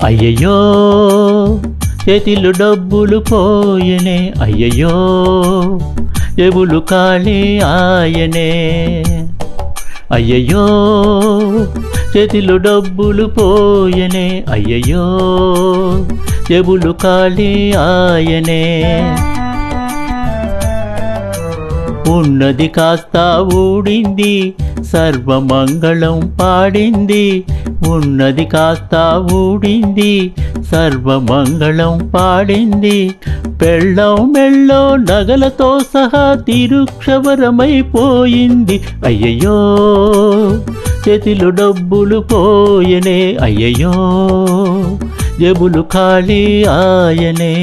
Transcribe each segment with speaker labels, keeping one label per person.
Speaker 1: అయ్యయ్యో చేతిలో డబ్బులు పోయనే, అయ్యయ్యో జేబులు ఖాళీ ఆయనే. అయ్యయ్యో చేతిలో డబ్బులు పోయనే, అయ్యయ్యో జేబులు ఖాళీ ఆయనే. ఉన్నది కాస్త ఊడింది, సర్వమంగళం పాడింది. ఉన్నది కాస్త ఊడింది, సర్వమంగళం పాడింది. పెళ్ళం మెళ్ళో నగలతో సహా తిరుక్షవరమైపోయింది. అయ్యయ్యో చేతిలో డబ్బులు పోయనే, అయ్యయ్యో జేబులు ఖాళీ ఆయనే.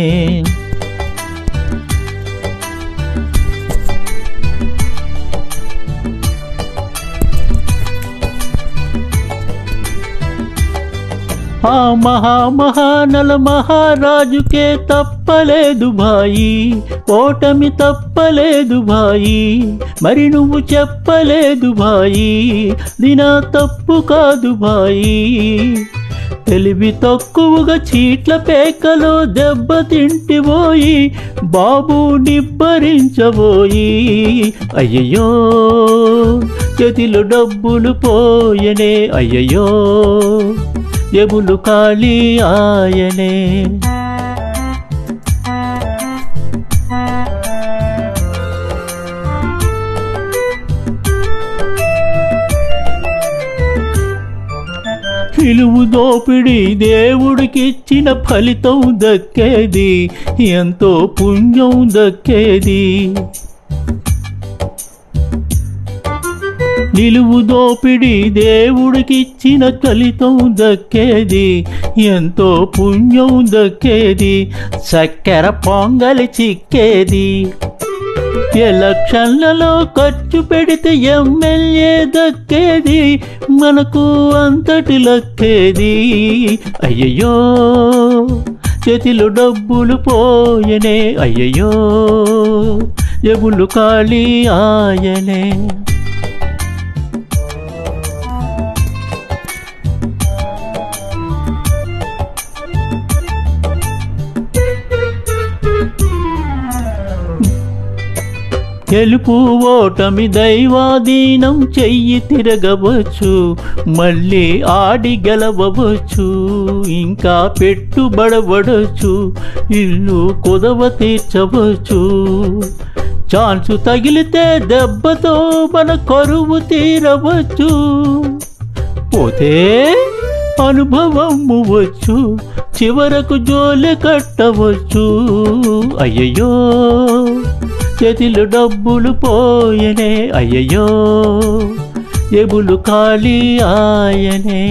Speaker 1: ఆ మహానల మహారాజుకే తప్పలేదు భాయి, ఓటమి తప్పలేదు భాయి. మరి నువ్వు చెప్పలేదు భాయి, దినా తప్పు కాదు భాయి. తెలివి తక్కువగా చీట్ల పేకలో దెబ్బతింటిపోయి బాబు నిబ్బరించబోయి. అయ్యయ్యో చేతిలో డబ్బులు పోయనే, అయ్యయ్యో జేబులు ఖాళీ ఆయనే. నిలువు దోపిడి దేవుడికిచ్చిన ఫలితం దక్కేది, ఎంతో పుణ్యం దక్కేది. నిలువు దోపిడి దేవుడికిచ్చిన ఫలితం దక్కేది, ఎంతో పుణ్యం దక్కేది. చక్కెర పొంగలి చిక్కేది, ఎలక్షన్లలో ఖర్చు పెడితే ఎమ్మెల్యే దక్కేది, మనకు అంతటి లక్కేది. అయ్యయ్యో చేతిలో డబ్బులు పోయనే, అయ్యయ్యో జేబులు ఖాళీ ఆయనే. గెలుపు ఓటమి దైవాధీనం, చెయ్యి తిరగవచ్చు మళ్ళీ ఆడి గెలవచ్చు. ఇంకా పెట్టుబడవచ్చు, ఇల్లు కుదవ తీర్చవచ్చు. ఛాన్సు తగిలితే దెబ్బతో మన కరువు తీరవచ్చు. పోతే అనుభవం వచ్చు, చివరకు జోలె కట్టవచ్చు. అయ్యయ్యో చేతిలో డబ్బులు పోయనే, అయ్యయ్యో జేబులు ఖాళీ ఆయనే.